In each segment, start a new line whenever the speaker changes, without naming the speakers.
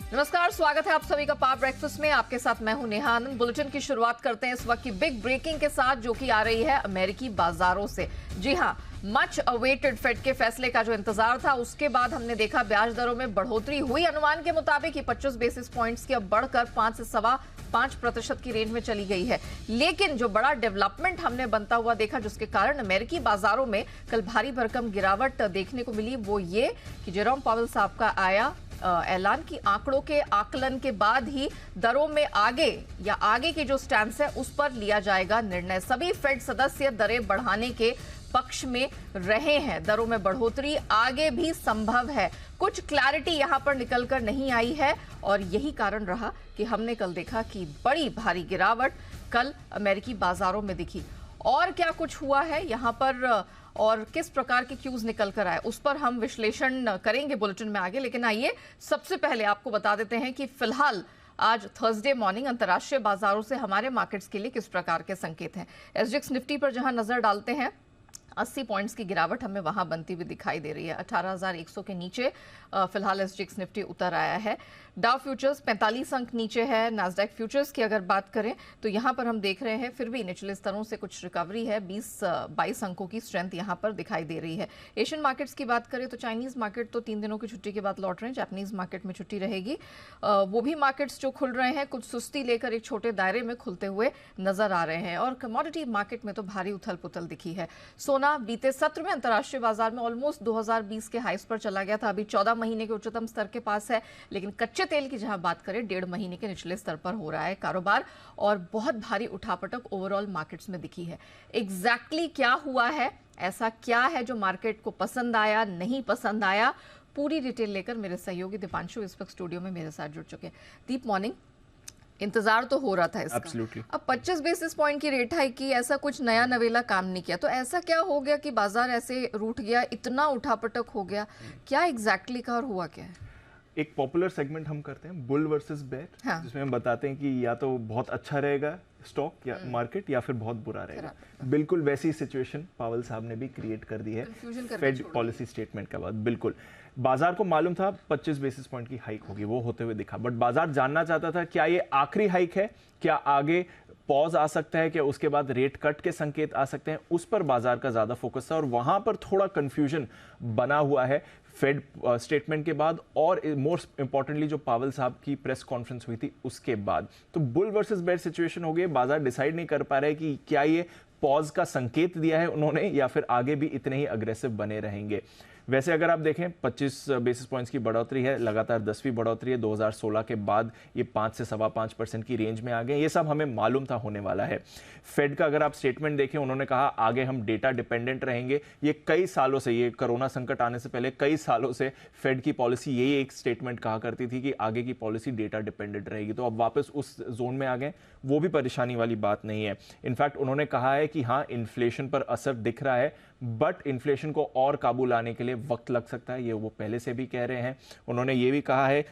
नमस्कार, स्वागत है आप सभी का पावर ब्रेकफास्ट में। आपके साथ मैं हूं नेहा आनंद। बुलेटिन की शुरुआत करते हैं इस वक्त की बिग ब्रेकिंग के साथ, जो कि आ रही है अमेरिकी बाजारों से। जी हां, मच अवेटेड फेड के फैसले का जो इंतजार था, उसके बाद हमने देखा ब्याज दरों में बढ़ोतरी हुई। अनुमान के मुताबिक ये 25 बेसिस पॉइंट्स की अब बढ़कर 5 से सवा 5% की रेंज में चली गई है। लेकिन जो बड़ा डेवलपमेंट हमने बनता हुआ देखा, जिसके कारण अमेरिकी बाजारों में कल भारी भरकम गिरावट देखने को मिली, वो ये कि जेरोम पावेल साहब का आया ऐलान की आंकड़ों के आकलन के बाद ही दरों में आगे की जो स्टैंस है उस पर लिया जाएगा निर्णय। सभी फेड सदस्य दरें बढ़ाने के पक्ष में रहे हैं। दरों में बढ़ोतरी आगे भी संभव है। कुछ क्लैरिटी यहां पर निकलकर नहीं आई है और यही कारण रहा कि हमने कल देखा कि बड़ी भारी गिरावट कल अमेरिकी बाजारों में दिखी। और क्या कुछ हुआ है यहां पर और किस प्रकार के क्यूज निकल कर आए, उस पर हम विश्लेषण करेंगे बुलेटिन में आगे। लेकिन आइए सबसे पहले आपको बता देते हैं कि फिलहाल आज थर्सडे मॉर्निंग अंतर्राष्ट्रीय बाजारों से हमारे मार्केट्स के लिए किस प्रकार के संकेत हैं। एसजीएक्स निफ्टी पर जहां नजर डालते हैं, 80 पॉइंट्स की गिरावट हमें वहां बनती हुई दिखाई दे रही है। 18,100 के नीचे फिलहाल एसजीएक्स निफ्टी उतर आया है। डाउ फ्यूचर्स 45 अंक नीचे है। नास्डैक फ्यूचर्स की अगर बात करें तो यहां पर हम देख रहे हैं फिर भी निचले स्तरों से कुछ रिकवरी है। 22 अंकों की स्ट्रेंथ यहां पर दिखाई दे रही है। एशियन मार्केट्स की बात करें तो चाइनीज मार्केट तो 3 दिनों की छुट्टी के बाद लौट रहे हैं। जापानीज मार्केट में छुट्टी रहेगी। वो भी मार्केट्स जो खुल रहे हैं कुछ सुस्ती लेकर एक छोटे दायरे में खुलते हुए नजर आ रहे हैं। और कमोडिटी मार्केट में तो भारी उथल पुथल दिखी है। सोना बीते सत्र में अंतर्राष्ट्रीय बाजार में ऑलमोस्ट 2020 के हाइस पर चला गया था। अभी 14 महीने के उच्चतम स्तर के पास है। लेकिन कच्चे तेल की जहां बात करें, 1.5 महीने के निचले स्तर पर हो रहा है कारोबार और बहुत भारी उठापटक ओवरऑल मार्केट्स में दिखी है। एग्जैक्टली क्या हुआ है, ऐसा क्या है जो मार्केट को पसंद आया, नहीं पसंद आया, पूरी डिटेल लेकर मेरे सहयोगी दीपांशु इस वक्त स्टूडियो में मेरे साथ जुड़ चुके हैं। दीप, मॉर्निंग। इंतजार तो हो रहा था इसका।
Absolutely.
अब 25 बेसिस पॉइंट की रेट हाइक की, ऐसा कुछ नया नवेला काम नहीं किया, तो ऐसा क्या हो गया कि बाजार ऐसे रूठ गया, इतना उठापटक हो गया? क्या एग्जैक्टली का और हुआ क्या है?
एक पॉपुलर सेगमेंट हम करते हैं बुल वर्सेस बेयर,
हाँ।
जिसमें हम बताते हैं कि या तो बहुत अच्छा रहेगा स्टॉक या मार्केट या फिर बहुत बुरा रहेगा। बिल्कुल वैसी सिचुएशन पावेल साहब ने भी क्रिएट कर दी है फेड पॉलिसी स्टेटमेंट के बाद। बिल्कुल बाजार को मालूम था 25 बेसिस पॉइंट की हाइक होगी, वो होते हुए दिखा। बट बाजार जानना चाहता था क्या ये आखिरी हाइक है, क्या आगे पॉज आ सकता है, क्या उसके बाद रेट कट के संकेत आ सकते हैं। उस पर बाजार का ज्यादा फोकस था और वहां पर थोड़ा कंफ्यूजन बना हुआ है फेड स्टेटमेंट के बाद और मोस्ट इंपॉर्टेंटली जो पावेल साहब की प्रेस कॉन्फ्रेंस हुई थी उसके बाद। तो बुल वर्सेस बेयर सिचुएशन हो गई। बाजार डिसाइड नहीं कर पा रहे कि क्या ये पॉज का संकेत दिया है उन्होंने या फिर आगे भी इतने ही अग्रेसिव बने रहेंगे। वैसे अगर आप देखें 25 बेसिस पॉइंट्स की बढ़ोतरी है, लगातार 10वीं बढ़ोतरी है। 2016 के बाद ये 5 से सवा 5% की रेंज में आ गए। ये सब हमें मालूम था होने वाला है। फेड का अगर आप स्टेटमेंट देखें, उन्होंने कहा आगे हम डेटा डिपेंडेंट रहेंगे। ये कई सालों से, ये कोरोना संकट आने से पहले कई सालों से फेड की पॉलिसी यही एक स्टेटमेंट कहा करती थी कि आगे की पॉलिसी डेटा डिपेंडेंट रहेगी। तो अब वापस उस जोन में आ गए, वो भी परेशानी वाली बात नहीं है। इनफैक्ट उन्होंने कहा है कि हाँ, इन्फ्लेशन पर असर दिख रहा है, बट इन्फ्लेशन को और काबू लाने के लिए वक्त लग सकता है। ये वो पहले से भी कह रहे हैं। उन्होंने ये भी कहा है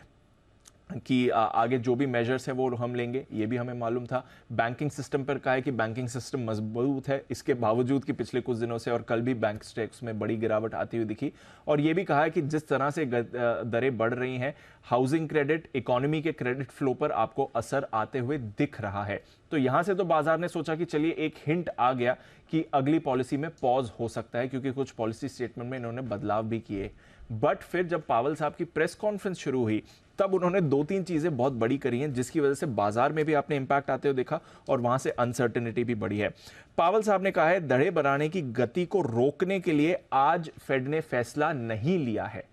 कि आगे जो भी मेजर्स है वो हम लेंगे, ये भी हमें मालूम था। बैंकिंग सिस्टम पर कहा है कि बैंकिंग सिस्टम मजबूत है, इसके बावजूद कि पिछले कुछ दिनों से और कल भी बैंक स्टॉक्स में बड़ी गिरावट आती हुई दिखी। और ये भी कहा है कि जिस तरह से दरें बढ़ रही हैं, हाउसिंग क्रेडिट, इकोनॉमी के क्रेडिट फ्लो पर आपको असर आते हुए दिख रहा है। तो यहां से तो बाजार ने सोचा कि चलिए एक हिंट आ गया कि अगली पॉलिसी में पॉज हो सकता है, क्योंकि कुछ पॉलिसी स्टेटमेंट में इन्होंने बदलाव भी किए। बट फिर जब पावेल साहब की प्रेस कॉन्फ्रेंस शुरू हुई, तब उन्होंने 2-3 चीजें बहुत बड़ी करी हैं, जिसकी वजह से बाजार में भी आपने इंपैक्ट आते हुए देखा और वहां से अनसर्टेनिटी भी बढ़ी है। पावेल साहब ने कहा है दरें बढ़ाने की गति को रोकने के लिए आज फेड ने फैसला नहीं लिया है।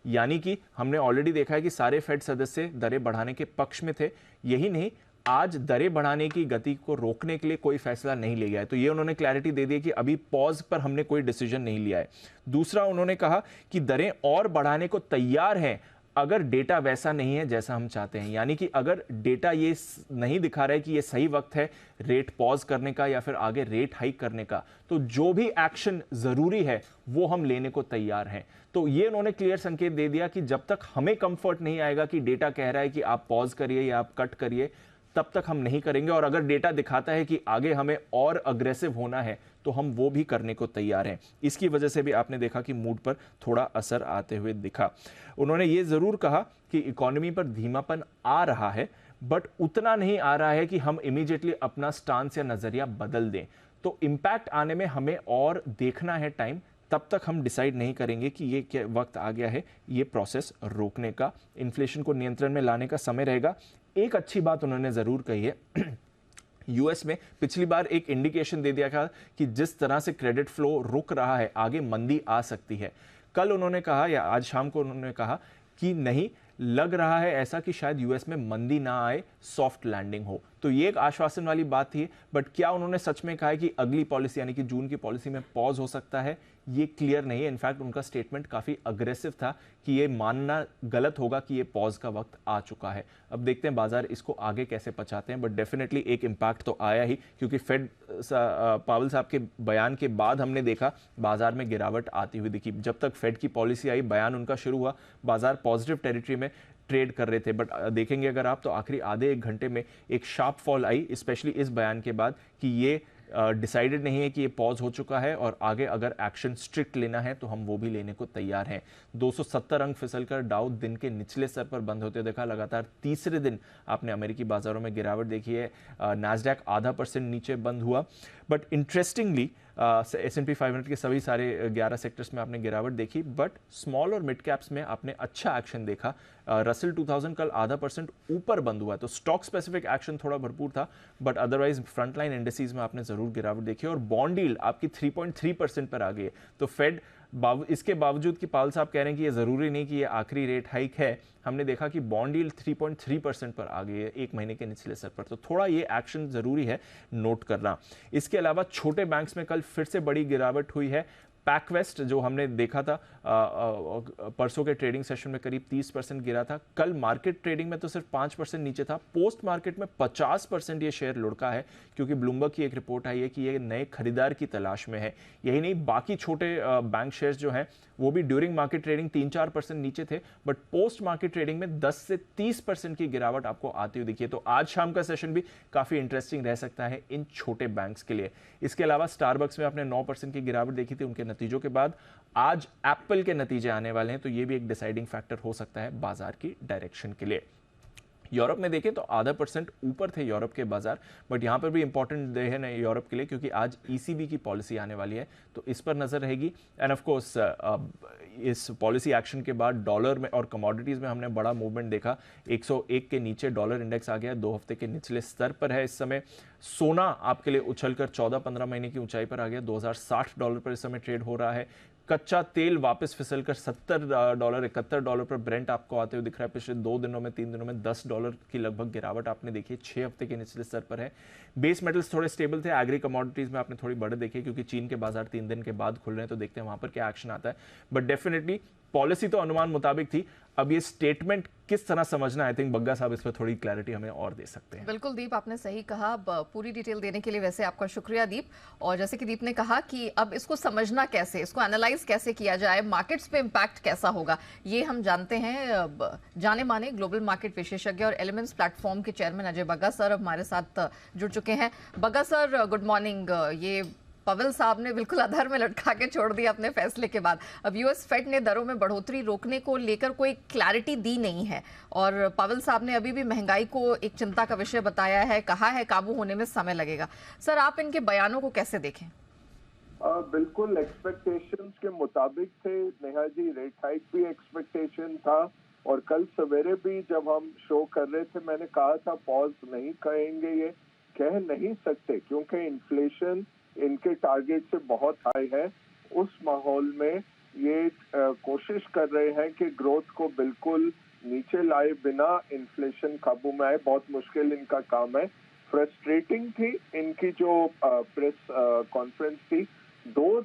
यानी कि हमने ऑलरेडी देखा है कि सारे फेड सदस्य दरें बढ़ाने के पक्ष में थे। यही नहीं, आज दरें बढ़ाने की गति को रोकने के लिए कोई फैसला नहीं लिया है। तो ये उन्होंने क्लैरिटी दे दी कि अभी पॉज पर हमने कोई डिसीजन नहीं लिया है। दूसरा, उन्होंने कहा कि दरें और बढ़ाने को तैयार हैं अगर डेटा वैसा नहीं है जैसा हम चाहते हैं। यानी कि अगर डेटा ये नहीं दिखा रहा है कि ये सही वक्त है रेट पॉज करने का या फिर आगे रेट हाइक करने का, तो जो भी एक्शन जरूरी है वो हम लेने को तैयार हैं। तो ये उन्होंने क्लियर संकेत दे दिया कि जब तक हमें कंफर्ट नहीं आएगा कि डेटा कह रहा है कि आप पॉज करिए या आप कट करिए, तब तक हम नहीं करेंगे, और अगर डेटा दिखाता है कि आगे हमें और अग्रेसिव होना है तो हम वो भी करने को तैयार हैं। इसकी वजह से भी आपने देखा कि मूड पर थोड़ा असर आते हुए दिखा। उन्होंने ये जरूर कहा कि इकोनॉमी पर धीमापन आ रहा है, बट उतना नहीं आ रहा है कि हम इमीडिएटली अपना स्टांस या नजरिया बदल दें। तो इंपैक्ट आने में हमें और देखना है टाइम, तब तक हम डिसाइड नहीं करेंगे कि ये क्या वक्त आ गया है ये प्रोसेस रोकने का, इन्फ्लेशन को नियंत्रण में लाने का समय रहेगा। एक अच्छी बात उन्होंने जरूर कही है, यूएस में पिछली बार एक इंडिकेशन दे दिया था कि जिस तरह से क्रेडिट फ्लो रुक रहा है आगे मंदी आ सकती है। कल उन्होंने कहा या आज शाम को उन्होंने कहा कि नहीं, लग रहा है ऐसा कि शायद यूएस में मंदी ना आए, सॉफ्ट लैंडिंग हो। तो ये एक आश्वासन वाली बात थी, बट क्या उन्होंने सच में कहा है कि अगली पॉलिसी यानी कि जून की पॉलिसी में पॉज हो सकता है, ये क्लियर नहीं है। इनफैक्ट उनका स्टेटमेंट काफी अग्रेसिव था कि ये मानना गलत होगा कि ये पॉज का वक्त आ चुका है। अब देखते हैं बाजार इसको आगे कैसे पहुंचाते हैं, बट डेफिनेटली एक इंपैक्ट तो आया ही, क्योंकि फेड पावेल साहब के बयान के बाद हमने देखा बाजार में गिरावट आती हुई दिखी। जब तक फेड की पॉलिसी आई, बयान उनका शुरू हुआ, बाजार पॉजिटिव टेरिटरी में ट्रेड कर रहे थे। बट देखेंगे अगर आप तो आखिरी आधे एक घंटे में एक शार्प फॉल आई, स्पेशली इस बयान के बाद कि ये डिसाइडेड नहीं है कि ये पॉज हो चुका है और आगे अगर एक्शन स्ट्रिक्ट लेना है तो हम वो भी लेने को तैयार हैं। 270 अंक फिसलकर डाउ दिन के निचले स्तर पर बंद होते देखा। लगातार तीसरे दिन आपने अमेरिकी बाजारों में गिरावट देखी है। नैस्डैक 0.5% नीचे बंद हुआ। बट इंटरेस्टिंगली S&P 500 के सभी सारे 11 सेक्टर्स में आपने गिरावट देखी, बट स्मॉल और मिड कैप्स में आपने अच्छा एक्शन देखा। रसल 2000 कल 0.5% ऊपर बंद हुआ, तो स्टॉक स्पेसिफिक एक्शन थोड़ा भरपूर था, बट अदरवाइज फ्रंटलाइन इंडेक्सेस में आपने जरूर गिरावट देखी। और बॉन्ड यील्ड आपकी 3.3% पर आ गई है। तो फेड इसके बावजूद कि पाल साहब कह रहे हैं कि ये जरूरी नहीं कि ये आखिरी रेट हाइक है, हमने देखा कि बॉन्ड यील्ड 3.3% पर आ गई है एक महीने के निचले स्तर पर। तो थोड़ा ये एक्शन जरूरी है नोट करना। इसके अलावा छोटे बैंक्स में कल फिर से बड़ी गिरावट हुई है। पैकवेस्ट जो हमने देखा था परसों के ट्रेडिंग सेशन में करीब 30% गिरा था, कल मार्केट ट्रेडिंग में तो सिर्फ 5% नीचे था। पोस्ट मार्केट में 50% ये शेयर लुढ़का है, क्योंकि ब्लूमबर्ग की एक रिपोर्ट आई है कि ये नए खरीदार की तलाश में है। यही नहीं, बाकी छोटे बैंक शेयर्स जो हैं वो भी ड्यूरिंग मार्केट ट्रेडिंग 3-4% नीचे थे, बट पोस्ट मार्केट ट्रेडिंग में 10 से 30% की गिरावट आपको आती हुई दिखी है। तो आज शाम का सेशन भी काफी इंटरेस्टिंग रह सकता है इन छोटे बैंक्स के लिए। इसके अलावा स्टारबक्स में आपने 9% की गिरावट देखी थी उनके नतीजों के बाद। आज एप्पल के नतीजे आने वाले हैं, तो ये भी एक डिसाइडिंग फैक्टर हो सकता है बाजार की डायरेक्शन के लिए। यूरोप में देखें तो 0.5% ऊपर थे यूरोप के बाजार, बट यहां पर भी इंपॉर्टेंट डे है ना यूरोप के लिए, क्योंकि आज ईसीबी की पॉलिसी आने वाली है, तो इस पर नजर रहेगी। एंड ऑफ कोर्स इस पॉलिसी एक्शन के बाद डॉलर में और कमोडिटीज में हमने बड़ा मूवमेंट देखा। 101 के नीचे डॉलर इंडेक्स आ गया, 2 हफ्ते के निचले स्तर पर है इस समय। सोना आपके लिए उछलकर 14-15 महीने की ऊंचाई पर आ गया, $2060 पर इस समय ट्रेड हो रहा है। कच्चा तेल वापस फिसलकर $70 $71 पर ब्रेंट आपको आते हुए दिख रहा है। पिछले 2 दिनों में 3 दिनों में $10 की लगभग गिरावट आपने देखी, 6 हफ्ते के निचले स्तर पर है। बेस मेटल्स थोड़े स्टेबल थे। एग्री कमोडिटीज में आपने थोड़ी बढ़त देखी, क्योंकि चीन के बाजार 3 दिन के बाद खुल रहे हैं, तो देखते हैं वहां पर क्या एक्शन आता है। बट डेफिनेटली पॉलिसी तो अनुमान मुताबिक थी, अब ये स्टेटमेंट किस तरह समझना, आई थिंक बग्गा साहब इस पर थोड़ी क्लैरिटी हमें और दे सकते हैं।
बिल्कुल दीप, आपने सही कहा। पूरी डिटेल देने के लिए वैसे आपका शुक्रिया दीप। और जैसे कि दीप ने कहा कि अब इसको समझना कैसे, इसको एनालाइज कैसे किया जाए, मार्केट्स पे इंपैक्ट कैसा होगा, ये हम जानते हैं। जाने माने ग्लोबल मार्केट विशेषज्ञ और एलिमेंट्स प्लेटफॉर्म के चेयरमैन अजय बग्गा सर अब हमारे साथ जुड़ चुके हैं। Bagga sir, good morning. ये पवेल साहब ने बिल्कुल अधर में लटका के छोड़ दिया अपने फैसले के बाद। अब यूएस फेड ने दरों में बढ़ोतरी रोकने को लेकर कोई क्लैरिटी दी नहीं है, और पवेल साहब ने अभी भी महंगाई को एक चिंता का विषय बताया है, कहा है काबू होने में समय लगेगा। सर, आप इनके बयानों को कैसे देखें?
बिल्कुल एक्सपेक्टेशंस के मुताबिक थे नेहा जी। रेट हाइक भी एक्सपेक्टेशन था, और कल सवेरे भी जब हम शो कर रहे थे मैंने कहा था पॉज नहीं करेंगे, ये कह नहीं सकते, क्योंकि इन्फ्लेशन इनके टारगेट से बहुत हाई है। उस माहौल में ये कोशिश कर रहे हैं कि ग्रोथ को बिल्कुल नीचे लाए बिना इन्फ्लेशन काबू में आए। बहुत मुश्किल इनका काम है। फ्रस्ट्रेटिंग थी इनकी जो प्रेस कॉन्फ्रेंस थी। 2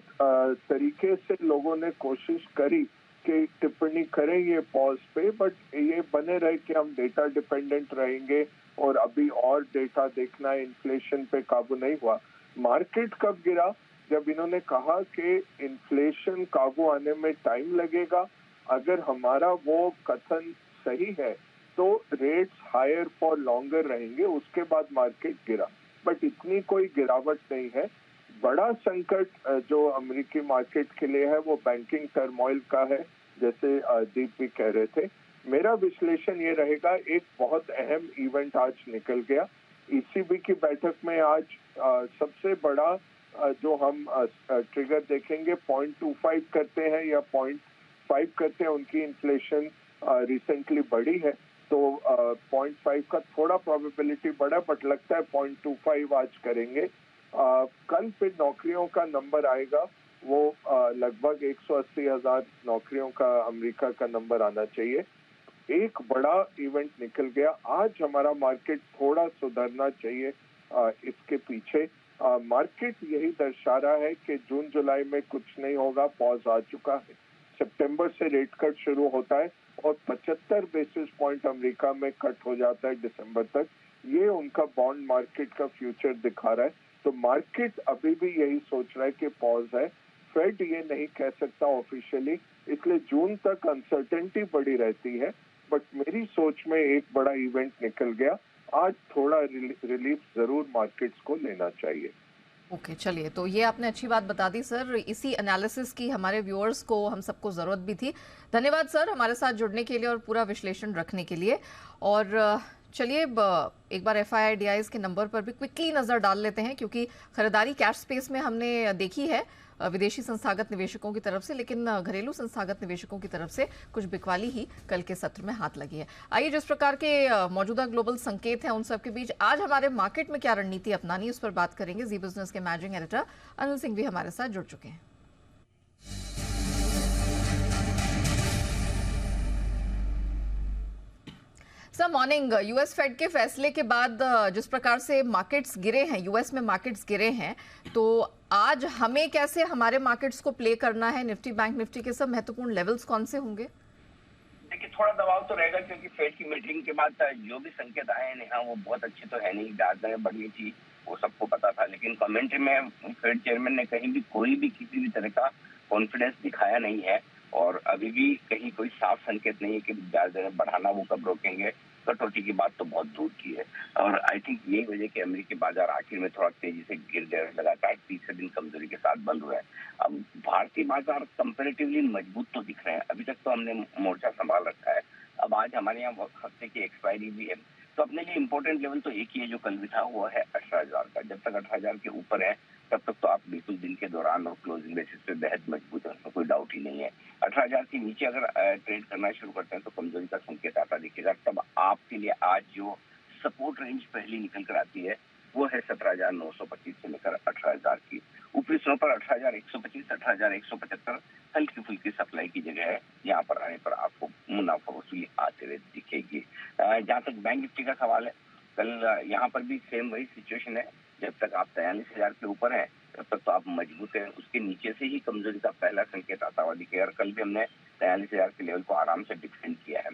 तरीके से लोगों ने कोशिश करी कि टिप्पणी करें ये पॉज पे, बट ये बने रहे कि हम डेटा डिपेंडेंट रहेंगे और अभी और डेटा देखना है, इन्फ्लेशन पे काबू नहीं हुआ। मार्केट कब गिरा? जब इन्होंने कहा कि इन्फ्लेशन काबू आने में टाइम लगेगा। अगर हमारा वो कथन सही है तो रेट्स हायर फॉर लॉन्गर रहेंगे, उसके बाद मार्केट गिरा, बट इतनी कोई गिरावट नहीं है। बड़ा संकट जो अमेरिकी मार्केट के लिए है वो बैंकिंग टर्मोइल का है, जैसे दीप भी कह रहे थे। मेरा विश्लेषण ये रहेगा, एक बहुत अहम इवेंट आज निकल गया। ईसीबी की बैठक में आज सबसे बड़ा जो हम ट्रिगर देखेंगे 0.25 करते हैं या 0.5 करते हैं, उनकी इन्फ्लेशन रिसेंटली बढ़ी है, तो 0.5 का थोड़ा प्रोबेबिलिटी बढ़ा, बट लगता है 0.25 आज करेंगे। कल फिर नौकरियों का नंबर आएगा, वो लगभग 180,000 नौकरियों का अमेरिका का नंबर आना चाहिए। एक बड़ा इवेंट निकल गया आज, हमारा मार्केट थोड़ा सुधरना चाहिए इसके पीछे। मार्केट यही दर्शा रहा है कि जून जुलाई में कुछ नहीं होगा, पॉज आ चुका है। सितंबर से रेट कट शुरू होता है और 75 बेसिस पॉइंट अमेरिका में कट हो जाता है दिसंबर तक। ये उनका बॉन्ड मार्केट का फ्यूचर दिखा रहा है। तो मार्केट अभी भी यही सोच रहा है कि पॉज है। फेड ये नहीं कह सकता ऑफिशियली, इसलिए जून तक अनसर्टेनिटी बड़ी रहती है। बट मेरी सोच में एक बड़ा इवेंट निकल गया आज, थोड़ा रिलीफ जरूर मार्केट्स को लेना चाहिए।
ओके, चलिए, तो ये आपने अच्छी बात बता दी सर। इसी एनालिसिस की हमारे व्यूअर्स को, हम सबको ज़रूरत भी थी। धन्यवाद सर हमारे साथ जुड़ने के लिए और पूरा विश्लेषण रखने के लिए। और चलिए एक बार FII-DIs के नंबर पर भी क्विकली नज़र डाल लेते हैं, क्योंकि खरीदारी कैश स्पेस में हमने देखी है विदेशी संस्थागत निवेशकों की तरफ से, लेकिन घरेलू संस्थागत निवेशकों की तरफ से कुछ बिकवाली ही कल के सत्र में हाथ लगी है। आइए, जिस प्रकार के मौजूदा ग्लोबल संकेत हैं उन सब के बीच आज हमारे मार्केट में क्या रणनीति अपनानी, उस पर बात करेंगे। जी बिजनेस के मैनेजिंग एडिटर अनिल सिंह भी हमारे साथ जुड़ चुके हैं। Sir morning. यूएस फेड के फैसले के बाद जिस प्रकार से मार्केट्स गिरे हैं, यूएस में मार्केट्स गिरे हैं, तो आज हमें कैसे हमारे मार्केट्स को प्ले करना है? निफ्टी, बैंक निफ्टी के सब महत्वपूर्ण लेवल्स कौन से होंगे?
देखिए, थोड़ा दबाव तो रहेगा, क्योंकि फेड की मीटिंग के बाद जो भी संकेत आए हैं वो बहुत अच्छे तो है नहीं। ब्याज दरें बढ़ी थी, वो सबको पता था, लेकिन कमेंट्री में फेड चेयरमैन ने कहीं भी कोई भी किसी भी तरह का कॉन्फिडेंस दिखाया नहीं है, और अभी भी कहीं कोई साफ संकेत नहीं है कि ब्याज दरें बढ़ाना वो कब रोकेंगे। कटौती की बात तो बहुत दूर की है, और आई थिंक यही वजह कि अमेरिकी बाजार आखिर में थोड़ा तेजी से गिर गए, लगातार तीसरे दिन कमजोरी के साथ बंद हुए हैं। अब भारतीय बाजार कंपैरेटिवली मजबूत तो दिख रहे हैं, अभी तक तो हमने मोर्चा संभाल रखा है। अब आज हमारे यहाँ हफ्ते की एक्सपायरी भी है, तो अपने लिए इम्पोर्टेंट लेवल तो एक ही है जो कल भी था, वो है 18,000 का। जब तक 18,000 के ऊपर है तब तक तो आप बिल्कुल दिन के दौरान और क्लोजिंग बेसिस पे बेहद मजबूत है, उसमें कोई डाउट ही नहीं है। 18,000 के नीचे अगर ट्रेड करना शुरू करते हैं तो कमजोरी का संकेत आता दिखेगा। तब आपके लिए आज जो सपोर्ट रेंज पहली निकल कर आती है वो है 17,925 से लेकर 18,000 की। ऊपरी स्तर पर 18,125, 18,175 हल्की फुल्की सप्लाई की जगह है, यहाँ पर आने पर आपको मुनाफा वसूली आते हुए दिखेगी। जहाँ तक बैंक निफ्टी का सवाल है, कल यहाँ पर भी सेम वही सिचुएशन है। जब तक आप 43,000 के ऊपर है तब तक तो आप मजबूत हैं, उसके नीचे से ही कमजोरी का पहला संकेत आता हुआ दिखेगा। और कल भी हमने 43,000 के लेवल को आराम से डिफेंड किया है।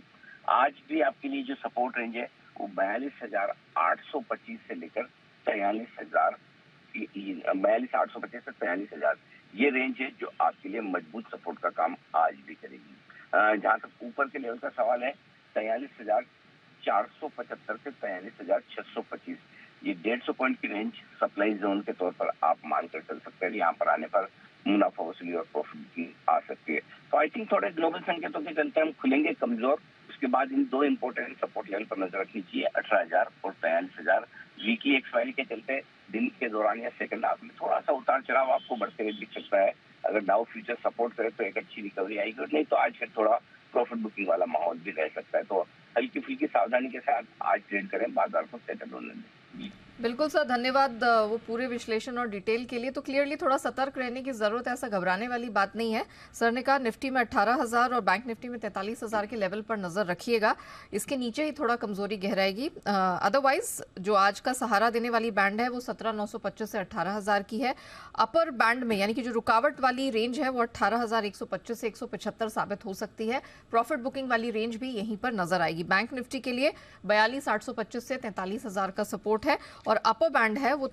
आज भी आपके लिए जो सपोर्ट रेंज है वो 42,825 से लेकर 43,000, 42,825 से 43,000, ये रेंज है जो आपके लिए मजबूत सपोर्ट का काम आज भी करेगी। जहाँ तक ऊपर के लेवल का सवाल है, 43,475 से 43,625, ये 150 पॉइंट की रेंज सप्लाई जोन के तौर पर आप मानकर चल सकते हैं। यहाँ पर आने पर मुनाफा वसूली और प्रॉफिट की आ सकती है। तो आई थिंक थोड़े ग्लोबल संकेतों के चलते हम खुलेंगे कमजोर, उसके बाद इन दो इंपॉर्टेंट सपोर्ट लेवल पर नजर रखनी चाहिए, 18,000 और 43,000। वीकली एक्सपायरी के चलते दिन के दौरान या सेकंड हाफ में थोड़ा सा उतार चढ़ाव आपको बढ़ते हुए दिख सकता है। अगर डाउ फ्यूचर सपोर्ट करे तो एक अच्छी रिकवरी आएगी, नहीं तो आज फिर थोड़ा प्रॉफिट बुकिंग वाला माहौल भी रह सकता है। तो हल्की फुल्की सावधानी के साथ आज ट्रेड करें, बाजार को सेटल होने दें।
बिल्कुल सर, धन्यवाद वो पूरे विश्लेषण और डिटेल के लिए। तो क्लियरली थोड़ा सतर्क रहने की जरूरत है, ऐसा घबराने वाली बात नहीं है। सर ने कहा निफ्टी में 18,000 और बैंक निफ्टी में 43,000 के लेवल पर नजर रखिएगा, इसके नीचे ही थोड़ा कमजोरी गहराएगी। अदरवाइज जो आज का सहारा देने वाली बैंड है वो 17,925 से 18,000 की है। अपर बैंड में यानी कि जो रुकावट वाली रेंज है वो 18,125 से 175 साबित हो सकती है। प्रॉफिट बुकिंग वाली रेंज भी यहीं पर नजर आएगी। बैंक निफ्टी के लिए 42,825 से 43,000 का सपोर्ट है और अपर बैंड है वो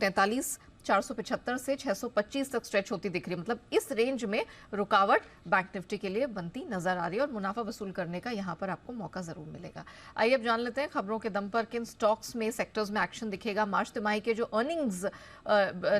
475 से 625 तक स्ट्रेच होती दिख रही है। मतलब इस रेंज में रुकावट बैंक निफ्टी के लिए बनती नजर आ रही है और मुनाफा वसूल करने का यहाँ पर आपको मौका जरूर मिलेगा। आइए अब जान लेते हैं खबरों के दम पर किन स्टॉक्स में, सेक्टर्स में एक्शन दिखेगा। मार्च तिमाही के जो अर्निंग्स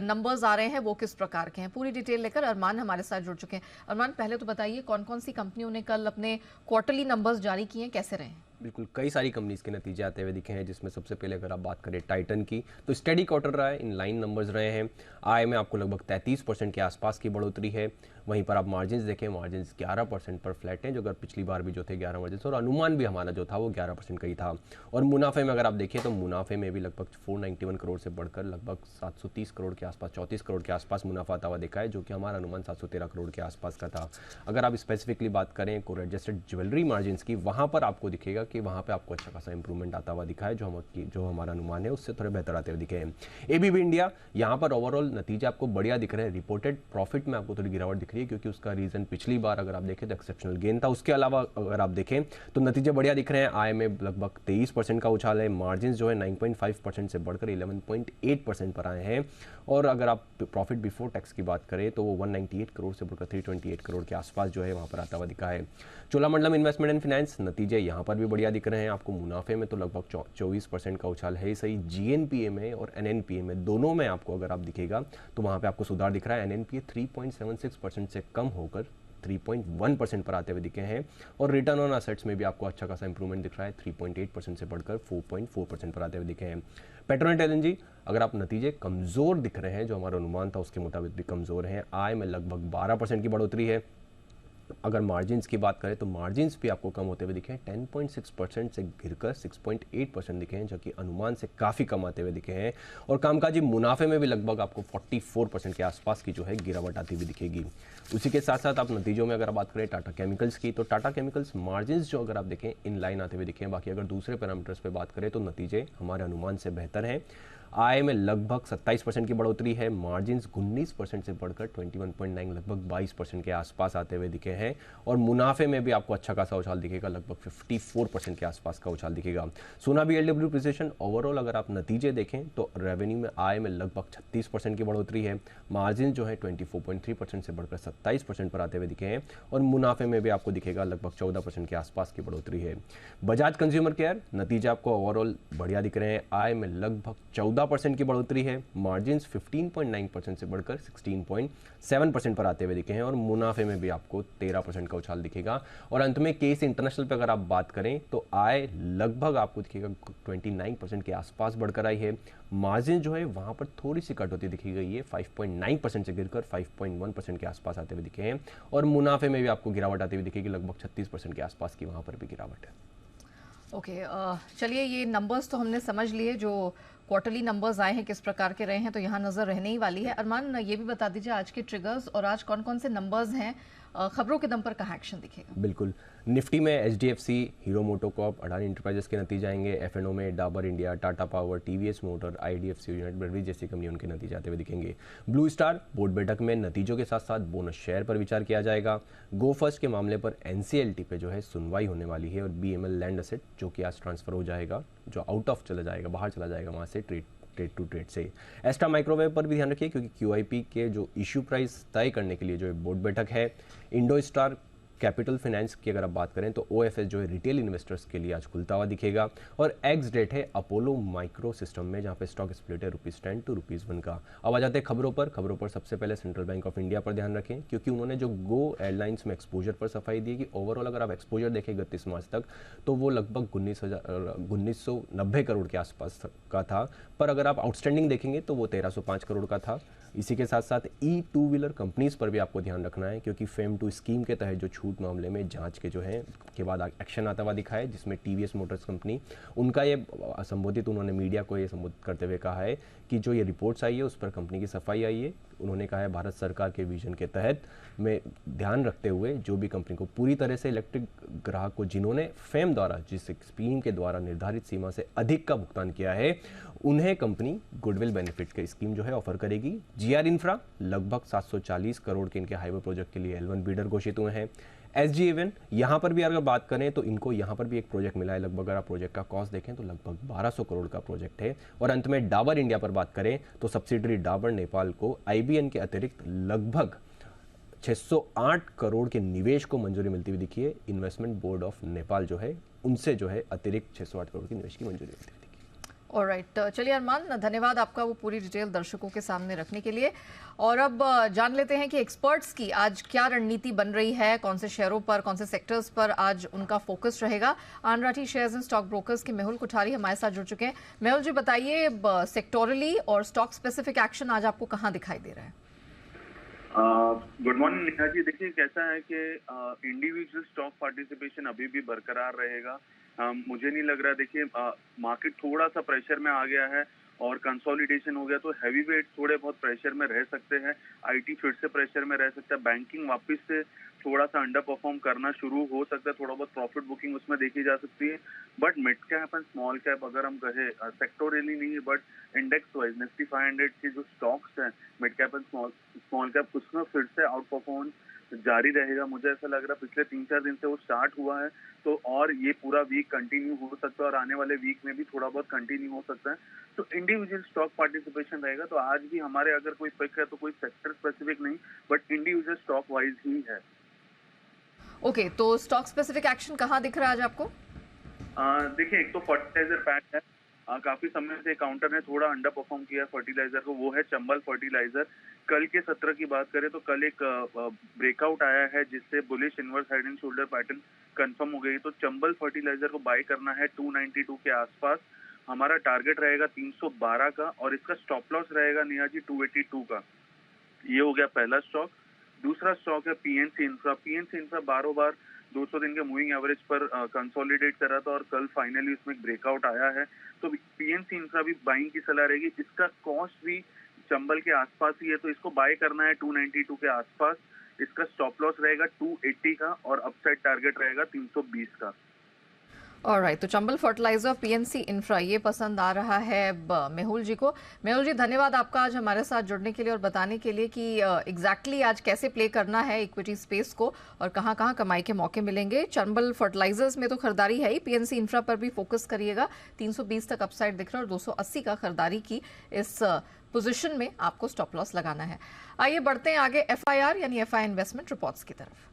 नंबर्स आ रहे हैं वो किस प्रकार के हैं, पूरी डिटेल लेकर अरमान हमारे साथ जुड़ चुके हैं। अरमान, पहले तो बताइए कौन कौन सी कंपनियों ने कल अपने क्वार्टरली नंबर्स जारी किए, कैसे रहे?
बिल्कुल, कई सारी कंपनीज के नतीजे आते हुए दिखे हैं, जिसमें सबसे पहले अगर आप बात करें टाइटन की, तो स्टडी क्वार्टर रहा है, इन लाइन नंबर्स रहे हैं। आय में आपको लगभग 33% के आसपास की बढ़ोतरी है। वहीं पर आप मार्जिन्स देखें, मार्जिन्स 11% पर फ्लैट हैं, जो अगर पिछली बार भी जो थे 11 मार्जिन्स, और अनुमान भी हमारा जो था वो 11% का ही था। और मुनाफे में अगर आप देखें तो मुनाफे में भी लगभग 491 करोड़ से बढ़कर लगभग 730 करोड़ के आसपास, 34 करोड़ के आसपास मुनाफा आता हुआ दिखा है, जो कि हमारा अनुमान 713 करोड़ के आसपास का था। अगर आप स्पेसिफिकली बात करें कोर एडजस्टेड ज्वेलरी मार्जिन्स की, वहाँ पर आपको दिखेगा कि वहाँ पर आपको अच्छा खासा इंप्रूवमेंट आता हुआ दिखा है, जो हमारा अनुमान है उससे थोड़े बेहतर आते हुए दिखे हैं। एबीबी इंडिया, यहाँ पर ओवरऑल नतीजे आपको बढ़िया दिख रहे हैं। रिपोर्टेड प्रॉफिट में आपको थोड़ी गिरावट दिख रही है, क्योंकि उसका रीजन पिछली बार अगर आप देखें तो एक्सेप्शनल गेन था। उसके अलावा अगर आप देखें तो नतीजे बढ़िया दिख रहे हैं। आय में लगभग 23% का उछाल है। मार्जिन जो है 9.5% से बढ़कर 11.8% पर आए हैं। और अगर आप प्रॉफिट बिफोर टैक्स की बात करें तो वो 198 करोड़ से बढ़कर 328 करोड़ के आसपास जो है वहाँ पर आता हुआ दिखा है। चोलामंडलम इन्वेस्टमेंट एंड फाइनेंस, नतीजे यहाँ पर भी बढ़िया दिख रहे हैं। आपको मुनाफे में तो लगभग 24% का उछाल है ही सही। जीएनपीए में और एनएनपीए में दोनों में आपको अगर आप दिखेगा तो वहाँ पे आपको सुधार दिख रहा है। एनएनपीए 3.76% से कम होकर 3.1% पर आते हुए दिखे हैं। और रिटर्न ऑन एसेट्स में भी आपको अच्छा खासा इंप्रूवमेंट दिख रहा है, 3.8% से बढ़कर 4.4% पर आते हुए दिखे हैं। पेट्रोनेट एलएनजी, अगर आप नतीजे कमज़ोर दिख रहे हैं, जो हमारा अनुमान था उसके मुताबिक भी कमज़ोर हैं। आय में लगभग 12% की बढ़ोतरी है। अगर मार्जिन्स की बात करें तो मार्जिन्स भी आपको कम होते हुए दिखे हैं, 10.6% से गिरकर 6.8% दिखे हैं, जो कि अनुमान से काफ़ी कम आते हुए दिखे हैं। और कामकाजी मुनाफे में भी लगभग आपको 44% के आसपास की जो है गिरावट आती हुई दिखेगी। उसी के साथ साथ आप नतीजों में अगर बात करें टाटा केमिकल्स की, तो टाटा केमिकल्स मार्जिन्स जो अगर आप देखें इन लाइन आते हुए दिखे हैं। बाकी अगर दूसरे पैरामीटर्स पर बात करें तो नतीजे हमारे अनुमान से बेहतर हैं। आय में लगभग 27% की बढ़ोतरी है। मार्जिन्स 19% से बढ़कर 21.9 लगभग 22% के आसपास आते हुए दिखे हैं। और मुनाफे में भी आपको अच्छा खासा उछाल दिखेगा, लगभग 54% के आसपास का उछाल दिखेगा। सोना बीएलडब्ल्यू प्रिसिशन, ओवरऑल अगर आप नतीजे देखें तो रेवेन्यू में आय में लगभग 36% की बढ़ोतरी है। मार्जिन जो है 24.3% से बढ़कर 27% पर आते हुए दिखे हैं। और मुनाफे में भी आपको दिखेगा लगभग 14% के आसपास की बढ़ोतरी है। बजाज कंज्यूमर केयर, नतीजे आपको ओवरऑल बढ़िया दिख रहे हैं। आय में लगभग 14% की बढ़ोतरी है। मार्जिन्स 15.9% से बढ़कर 16.7% पर आते हुए दिखे हैं। और मुनाफे में भी आपको 13% का उछाल दिखेगा। और अंत में केस इंटरनेशनल पे अगर आप बात करें तो आय लगभग आपको दिखेगा 29% के आसपास बढ़कर आई है। मार्जिन जो है वहां पर थोड़ी सी कटौती दिखी गई है, 5.9% से गिरकर 5.1% के आसपास आते हुए दिखे हैं। और मुनाफे में भी आपको गिरावट आती हुई दिखेगी, लगभग 36% के आसपास की वहां पर भी गिरावट है।
ओके, चलिए ये नंबर्स तो हमने समझ लिए, जो क्वार्टरली नंबर्स आए हैं किस प्रकार के रहे हैं, तो यहाँ नजर रहने ही वाली है। अरमान, ये भी बता दीजिए आज के ट्रिगर्स और आज कौन कौन से नंबर्स हैं, खबरों के दम पर कहाँ एक्शन दिखेगा?
बिल्कुल, निफ्टी में HDFC, hero MotoCorp, Adani enterprises के नतीजे आएंगे। एफएनओ में Dabur India, Tata power, TVS motor, IDFC, United breweries जैसी कंपनी उनके नतीजे आते हुए दिखेंगे। ब्लू स्टार बोर्ड बैठक में नतीजों के साथ साथ बोनस शेयर पर विचार किया जाएगा। गो फर्स्ट के मामले पर एनसीएलटी पे जो है सुनवाई होने वाली है। और बीएमएल लैंड एसेट जो कि आज ट्रांसफर हो जाएगा, जो आउट ऑफ चला जाएगा, बाहर चला जाएगा वहाँ से ट्रेड टू ट्रेड से। एस्ट्रा माइक्रोवेव पर भी ध्यान रखिए, क्योंकि क्यूआईपी के जो इश्यू प्राइस तय करने के लिए जो बोर्ड बैठक है। इंडो स्टार कैपिटल फाइनेंस की अगर आप बात करें तो ओएफएस जो है रिटेल इन्वेस्टर्स के लिए आज खुलता हुआ दिखेगा। और एक्स डेट है अपोलो माइक्रो सिस्टम में, जहां पे स्टॉक स्प्लिट है ₹10 to ₹1 का। अब आ जाते हैं खबरों पर सबसे पहले सेंट्रल बैंक ऑफ इंडिया पर ध्यान रखें, क्योंकि उन्होंने जो गो एयरलाइंस में एक्सपोजर पर सफाई दी कि ओवरऑल अगर आप एक्सपोजर देखें 31 मार्च तक तो वो लगभग 1990 करोड़ के आसपास का था। पर अगर आप आउटस्टैंडिंग देखेंगे तो वो 1305 करोड़ का था। इसी के साथ साथ टू व्हीलर कंपनीज पर भी आपको ध्यान रखना है, क्योंकि फेम टू स्कीम के तहत जो छूट मामले में जांच के जो है के बाद एक्शन आता हुआ दिखा है, जिसमें टीवीएस मोटर्स कंपनी उनका ये संबोधित, उन्होंने मीडिया को ये संबोधित करते हुए कहा है कि जो ये रिपोर्ट्स आई है उस पर कंपनी की सफाई आई है। उन्होंने कहा है भारत सरकार के विजन के तहत में ध्यान रखते हुए जो भी कंपनी को पूरी तरह से इलेक्ट्रिक ग्राहक को जिन्होंने फेम द्वारा जिस स्कीम के द्वारा निर्धारित सीमा से अधिक का भुगतान किया है, उन्हें कंपनी गुडविल बेनिफिट की स्कीम जो है ऑफर करेगी। जीआर इंफ्रा लगभग 740 करोड़ के इनके हाईवे प्रोजेक्ट के लिए L1 बिडर घोषित हुए हैं। SG यहाँ पर भी अगर बात करें तो इनको यहाँ पर भी एक प्रोजेक्ट मिला है, लगभग अगर आप प्रोजेक्ट का कॉस्ट देखें तो लगभग 1200 करोड़ का प्रोजेक्ट है। और अंत में डाबर इंडिया पर बात करें तो सब्सिडरी डाबर नेपाल को IBN के अतिरिक्त लगभग 608 करोड़ के निवेश को मंजूरी मिलती हुई दिखी है। इन्वेस्टमेंट बोर्ड ऑफ नेपाल जो है उनसे जो है अतिरिक्त 608 करोड़ की निवेश की मंजूरी मिलती हुई दिखी।
ऑलराइट, चलिए अरमान, धन्यवाद आपका वो पूरी डिटेल दर्शकों के सामने रखने के लिए। और अब जान लेते हैं कि एक्सपर्ट्स की आज क्या रणनीति बन रही है, कौन से शेयरों पर, कौन से सेक्टर्स पर आज उनका फोकस रहेगा। Anand Rathi shares and stock brokers के मेहुल कुठारी हमारे साथ जुड़ चुके हैं। मेहुल जी, बताइए सेक्टोरली और स्टॉक स्पेसिफिक एक्शन आज आपको कहाँ दिखाई दे रहा है?
Good morning Neha ji. देखिए कैसा है कि इंडिविजुअल स्टॉक पार्टिसिपेशन अभी भी बरकरार रहेगा। मुझे नहीं लग रहा, देखिए मार्केट थोड़ा सा प्रेशर में आ गया है और कंसोलिडेशन हो गया तो हैवी वेट थोड़े बहुत प्रेशर में रह सकते हैं। IT फिर से प्रेशर में रह सकता है। बैंकिंग वापस से थोड़ा सा अंडर परफॉर्म करना शुरू हो सकता है, थोड़ा बहुत प्रॉफिट बुकिंग उसमें देखी जा सकती है। But mid cap and small cap अगर हम कहें, सेक्टोरियली नहीं बट इंडेक्स वाइज निफ्टी 500 के जो स्टॉक्स हैं mid cap and small cap, उसमें फिर से आउट परफॉर्मेंस जारी रहेगा। मुझे ऐसा लग रहा है पिछले 3-4 दिन से वो स्टार्ट हुआ है तो और ये पूरा वीक कंटिन्यू हो सकता है और आने वाले वीक में भी थोड़ा बहुत कंटिन्यू हो सकता है। तो इंडिविजुअल स्टॉक पार्टिसिपेशन रहेगा। तो आज भी हमारे अगर कोई पिक है तो कोई सेक्टर स्पेसिफिक नहीं बट इंडिविजुअल स्टॉक वाइज ही है।
ओके, तो स्टॉक स्पेसिफिक एक्शन कहाँ दिख रहा है आज आपको?
देखिए, एक तो फर्टिलाइजर पैक है। काफी समय से काउंटर ने थोड़ा अंडर परफॉर्म किया फर्टिलाइजर को, वो है चंबल फर्टिलाइजर। कल के सत्र की बात करें तो कल एक ब्रेकआउट आया है जिससे bullish inverse head and shoulder pattern confirm हो गई। तो चंबल फर्टिलाइजर को बाय करना है 292 के आसपास। हमारा टारगेट रहेगा 312 का और इसका स्टॉप लॉस रहेगा नेहा जी 282 का। ये हो गया पहला स्टॉक। दूसरा स्टॉक है PNC इंफ्रा। PNC इंफ्रा बारों बार 200 दिन के मूविंग एवरेज पर कंसोलिडेट कर रहा था और कल फाइनली उसमें ब्रेकआउट आया है। तो PNC इंफ्रा भी बाइंग की सलाह रहेगी। इसका कॉस्ट भी चंबल के आसपास ही है तो इसको बाय करना है 292 के आसपास। इसका स्टॉप लॉस रहेगा 280 का और अपसाइड टारगेट रहेगा 320 का।
ऑलराइट, तो चंबल फर्टिलाइजर और PNC इंफ्रा ये पसंद आ रहा है मेहुल जी को। मेहुल जी, धन्यवाद आपका आज हमारे साथ जुड़ने के लिए और बताने के लिए कि एग्जैक्टली आज कैसे प्ले करना है इक्विटी स्पेस को और कहाँ कहाँ कमाई के मौके मिलेंगे। चंबल फर्टिलाइजर्स में तो खरीदारी है ही, PNC इंफ्रा पर भी फोकस करिएगा। 320 तक अपसाइड दिख रहा है और 280 का खरीदारी की इस पोजीशन में आपको स्टॉप लॉस लगाना है। आइए बढ़ते हैं आगे FIR यानी FI इन्वेस्टमेंट रिपोर्ट्स की तरफ।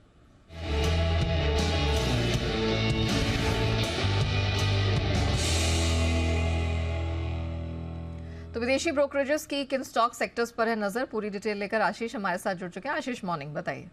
तो विदेशी ब्रोकरेजेस की किन स्टॉक सेक्टर्स पर है नजर, पूरी डिटेल लेकर आशीष हमारे साथ जुड़ चुके हैं। आशीष, मॉर्निंग, बताइए।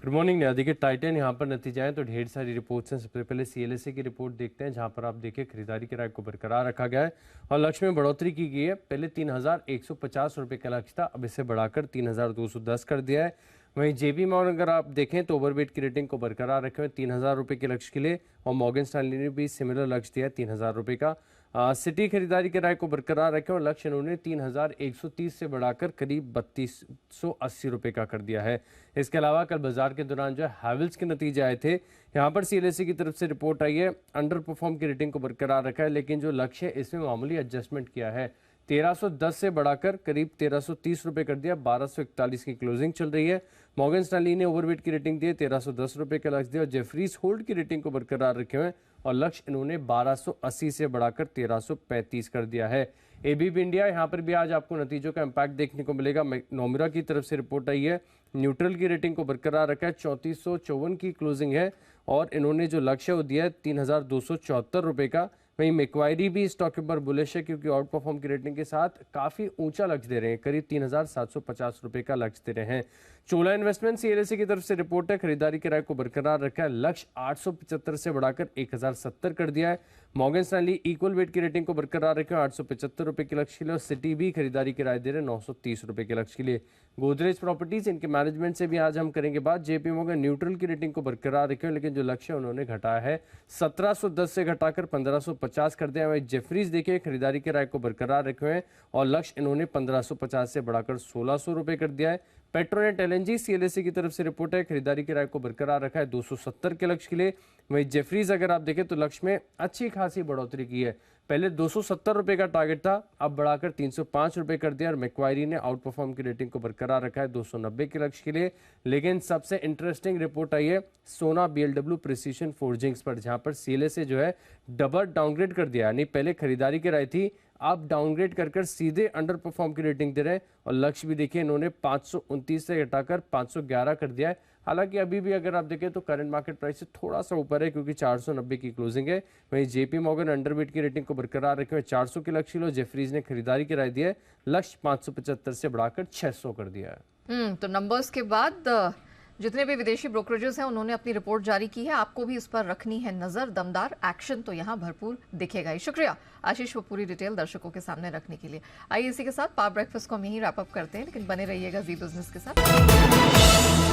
Good morning Neha. देखिए टाइटन यहाँ पर नतीजा है तो ढेर सारी रिपोर्ट्स हैं। सबसे पहले CLSA की रिपोर्ट देखते हैं जहाँ पर आप देखिए खरीदारी के राय को बरकरार रखा गया है और लक्ष्य में बढ़ोतरी की गई है। पहले 3150 रुपये का लक्ष्य था, अब इसे बढ़ाकर 3210 कर दिया है। वहीं JP मॉर्गन अगर आप देखें तो ओवरवेट की रेटिंग को बरकरार रखे हुए 3000 रुपये के लक्ष्य के लिए और मॉर्गन स्टैनली ने भी सिमिलर लक्ष्य दिया है 3000 रुपये का। सिटी खरीदारी के राय को बरकरार रखे और लक्ष्य उन्होंने 3130 से बढ़ाकर करीब 3280 रुपये का कर दिया है। इसके अलावा कल बाजार के दौरान जो है हैवेल्स के नतीजे आए थे। यहाँ पर CLSA की तरफ से रिपोर्ट आई है, अंडर परफॉर्म की रेटिंग को बरकरार रखा है लेकिन जो लक्ष्य है इसमें मामूली एडजस्टमेंट किया है। 1310 से बढ़ाकर करीब 1330 रुपये कर दिया। 1241 की क्लोजिंग चल रही है। मॉर्गन स्टैनली ने ओवरवेट की रेटिंग दी है, 1310 रुपये का लक्ष्य दिया और जेफरीज होल्ड की रेटिंग को बरकरार रखे हुए और लक्ष्य इन्होंने 1280 से बढ़ाकर 1335 कर दिया है। ABB इंडिया, यहाँ पर भी आज आपको नतीजों का इम्पैक्ट देखने को मिलेगा। नोमिरा की तरफ से रिपोर्ट आई है, न्यूट्रल की रेटिंग को बरकरार रखा है, 3454 की क्लोजिंग है और इन्होंने जो लक्ष्य वो दिया है 3274 रुपये का। वहीं मैक्वायरी भी स्टॉक के ऊपर बुलिश है क्योंकि आउट परफॉर्म की रेटिंग के साथ काफी ऊंचा लक्ष्य दे रहे हैं, करीब 3750 रुपये का लक्ष्य दे रहे हैं। चोला इन्वेस्टमेंट CLSA की तरफ से रिपोर्ट है, खरीदारी की राय को बरकरार रखा है, लक्ष्य 875 से बढ़ाकर 1070 कर दिया है। मॉर्गन स्टैनली इक्वल वेट की रेटिंग को बरकरार रखे 875 रुपये के लक्ष्य के लिए और सिटी भी खरीदारी की राय दे रहे 930 रुपये के लक्ष्य के लिए। गोदरेज प्रॉपर्टीज, इनके मैनेजमेंट से भी आज हम करेंगे बात। JP मॉर्गन न्यूट्रल की रेटिंग को बरकरार रखे लेकिन जो लक्ष्य उन्होंने घटाया है 1710 से घटाकर 1550 कर दिया। वही जेफरीज देखिए खरीदारी की राय को बरकरार रखे हुए हैं और लक्ष्य इन्होंने 1550 से बढ़ाकर 1600 रुपये कर दिया है। पेट्रोनेट एलएनजी सीएलएसए की तरफ से रिपोर्ट है, खरीदारी की राय को बरकरार रखा है 270 के लक्ष्य के लिए। वहीं जेफरीज अगर आप देखें तो लक्ष्य में अच्छी खासी बढ़ोतरी की है, पहले 270 रुपए का टारगेट था, अब बढ़ाकर 305 रुपए कर दिया। और मैक्वायरी ने आउट परफॉर्म की रेटिंग को बरकरार रखा है 290 के लक्ष्य के लिए। लेकिन सबसे इंटरेस्टिंग रिपोर्ट आई है सोना बीएलडब्ल्यू प्रिसीजन फोर्जिंग्स पर, जहां पर सीएलएसए जो है डबल डाउनग्रेड कर दिया, यानी पहले खरीदारी की राय थी, आप डाउनग्रेड कर सीधे अंडर परफॉर्म की रेटिंग दे रहे हैं। और लक्ष्य भी देखिए इन्होंने 529 से घटाकर 511 कर दिया है। हालांकि अभी भी अगर आप देखें तो करंट मार्केट प्राइस से थोड़ा सा ऊपर है, क्योंकि 490 की क्लोजिंग है। वहीं जेपी मॉर्गन अंडरवेट की रेटिंग को बरकरार रखे हुए 400 के लक्ष्य लो। जेफरीज ने खरीदारी की राय दी है, लक्ष्य 575 से बढ़ाकर 600 कर दिया है।
तो नंबर्स के बाद जितने भी विदेशी ब्रोकरेजेस हैं उन्होंने अपनी रिपोर्ट जारी की है, आपको भी इस पर रखनी है नजर। दमदार एक्शन तो यहाँ भरपूर दिखेगा ही। शुक्रिया आशीष वो पूरी डिटेल दर्शकों के सामने रखने के लिए। आइए इसी के साथ पावर ब्रेकफास्ट को हम यहीं रैप अप करते हैं, लेकिन बने रहिएगा जी बिजनेस के साथ।